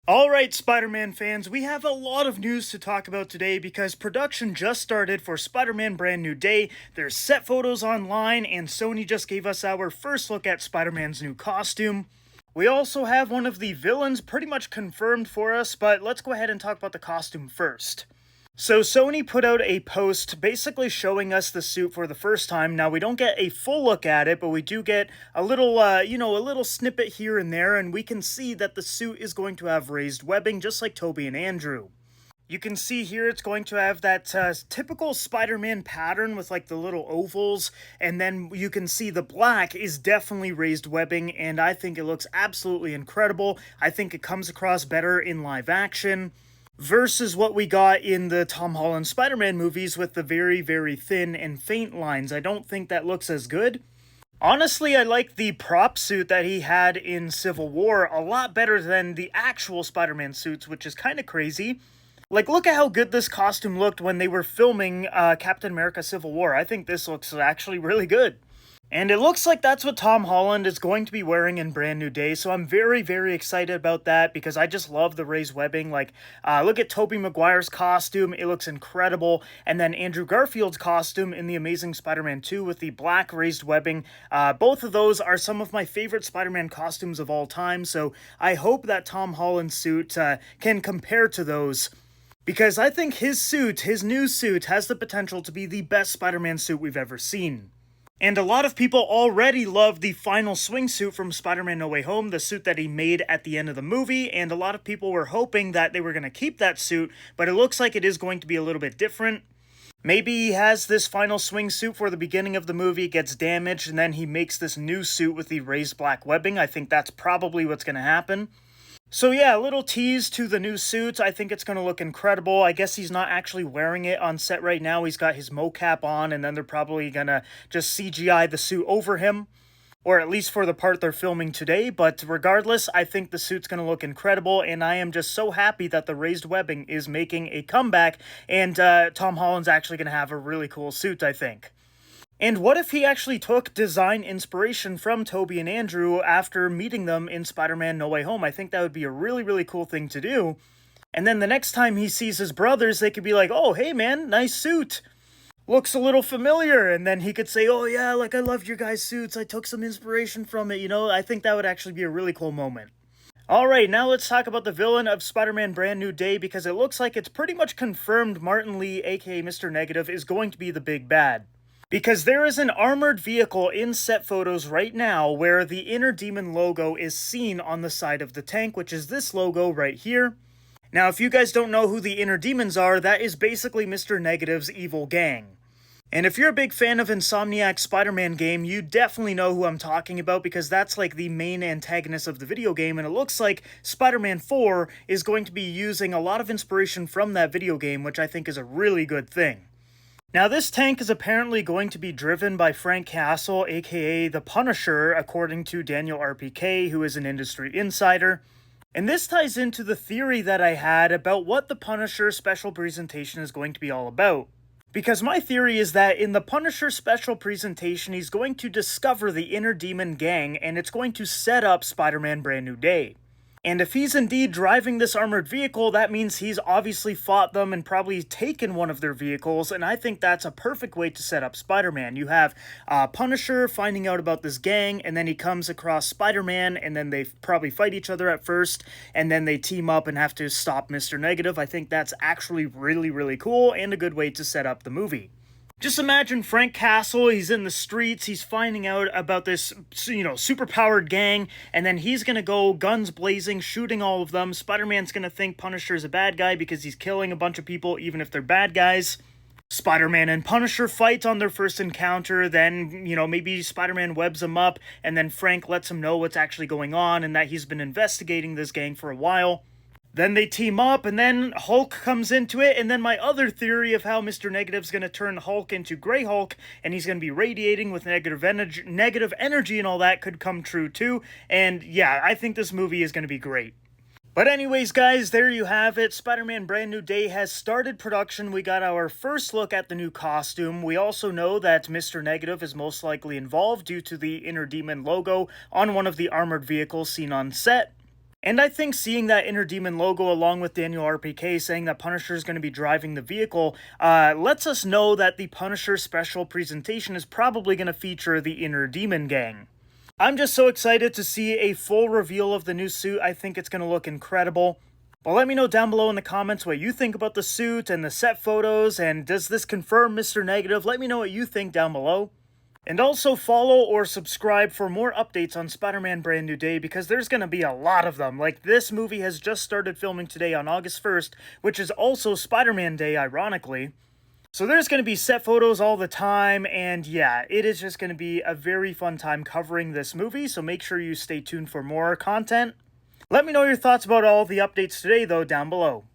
Alright, Spider-Man fans, we have a lot of news to talk about today because production just started for Spider-Man Brand New Day. There's set photos online, and Sony just gave us our first look at Spider-Man's new costume. We also have one of the villains pretty much confirmed for us, but let's go ahead and talk about the costume first. So Sony put out a post basically showing us the suit for the first time. Now we don't get a full look at it, but we do get a little, a little snippet here and there, and we can see that the suit is going to have raised webbing, just like Tobey and Andrew. You can see here it's going to have that typical Spider-Man pattern with like the little ovals, and then you can see the black is definitely raised webbing, and I think it looks absolutely incredible. I think it comes across better in live action versus what we got in the Tom Holland Spider-Man movies with the very, very thin and faint lines. I don't think that looks as good. Honestly, I like the prop suit that he had in Civil War a lot better than the actual Spider-Man suits, which is kind of crazy. Like, look at how good this costume looked when they were filming Captain America Civil War. I think this looks actually really good. And it looks like that's what Tom Holland is going to be wearing in Brand New Day, so I'm very, very excited about that because I just love the raised webbing. Like, look at Tobey Maguire's costume, it looks incredible, and then Andrew Garfield's costume in The Amazing Spider-Man 2 with the black raised webbing. Both of those are some of my favorite Spider-Man costumes of all time, so I hope that Tom Holland's suit can compare to those. Because I think his suit, his new suit, has the potential to be the best Spider-Man suit we've ever seen. And a lot of people already love the final swing suit from Spider-Man No Way Home, the suit that he made at the end of the movie, and a lot of people were hoping that they were going to keep that suit, but it looks like it is going to be a little bit different. Maybe he has this final swing suit for the beginning of the movie, gets damaged, and then he makes this new suit with the raised black webbing. I think that's probably what's going to happen. So yeah, a little tease to the new suit. I think it's going to look incredible. I guess he's not actually wearing it on set right now. He's got his mocap on, and then they're probably going to just CGI the suit over him. Or at least for the part they're filming today. But regardless, I think the suit's going to look incredible, and I am just so happy that the raised webbing is making a comeback, and Tom Holland's actually going to have a really cool suit, I think. And what if he actually took design inspiration from Tobey and Andrew after meeting them in Spider-Man No Way Home? I think that would be a really, really cool thing to do. And then the next time he sees his brothers, they could be like, oh, hey man, nice suit. Looks a little familiar. And then he could say, oh yeah, like I loved your guys' suits. I took some inspiration from it, I think that would actually be a really cool moment. Alright, now let's talk about the villain of Spider-Man Brand New Day, because it looks like it's pretty much confirmed Martin Lee, aka Mr. Negative, is going to be the big bad. Because there is an armored vehicle in set photos right now where the Inner Demon logo is seen on the side of the tank, which is this logo right here. Now, if you guys don't know who the Inner Demons are, that is basically Mr. Negative's evil gang. And if you're a big fan of Insomniac's Spider-Man game, you definitely know who I'm talking about because that's like the main antagonist of the video game, and it looks like Spider-Man 4 is going to be using a lot of inspiration from that video game, which I think is a really good thing. Now, this tank is apparently going to be driven by Frank Castle, aka the Punisher, according to Daniel RPK, who is an industry insider. And this ties into the theory that I had about what the Punisher special presentation is going to be all about. Because my theory is that in the Punisher special presentation, he's going to discover the Inner Demon gang, and it's going to set up Spider-Man Brand New Day. And if he's indeed driving this armored vehicle, that means he's obviously fought them and probably taken one of their vehicles, and I think that's a perfect way to set up Spider-Man. You have Punisher finding out about this gang, and then he comes across Spider-Man, and then they probably fight each other at first, and then they team up and have to stop Mr. Negative. I think that's actually really, really cool, and a good way to set up the movie. Just imagine Frank Castle, he's in the streets, he's finding out about this, super-powered gang, and then he's gonna go guns blazing, shooting all of them. Spider-Man's gonna think Punisher's a bad guy because he's killing a bunch of people, even if they're bad guys. Spider-Man and Punisher fight on their first encounter, then, maybe Spider-Man webs him up, and then Frank lets him know what's actually going on and that he's been investigating this gang for a while. Then they team up, and then Hulk comes into it, and then my other theory of how Mr. Negative's going to turn Hulk into Grey Hulk, and he's going to be radiating with negative energy and all that could come true too, and yeah, I think this movie is going to be great. But anyways, guys, there you have it. Spider-Man Brand New Day has started production. We got our first look at the new costume. We also know that Mr. Negative is most likely involved due to the Inner Demon logo on one of the armored vehicles seen on set. And I think seeing that Inner Demon logo along with Daniel RPK saying that Punisher is going to be driving the vehicle lets us know that the Punisher special presentation is probably going to feature the Inner Demon gang. I'm just so excited to see a full reveal of the new suit. I think it's going to look incredible. But let me know down below in the comments what you think about the suit and the set photos, and does this confirm Mr. Negative? Let me know what you think down below. And also follow or subscribe for more updates on Spider-Man Brand New Day, because there's going to be a lot of them. Like, this movie has just started filming today on August 1st, which is also Spider-Man Day, ironically. So there's going to be set photos all the time, and yeah, it is just going to be a very fun time covering this movie, so make sure you stay tuned for more content. Let me know your thoughts about all the updates today, though, down below.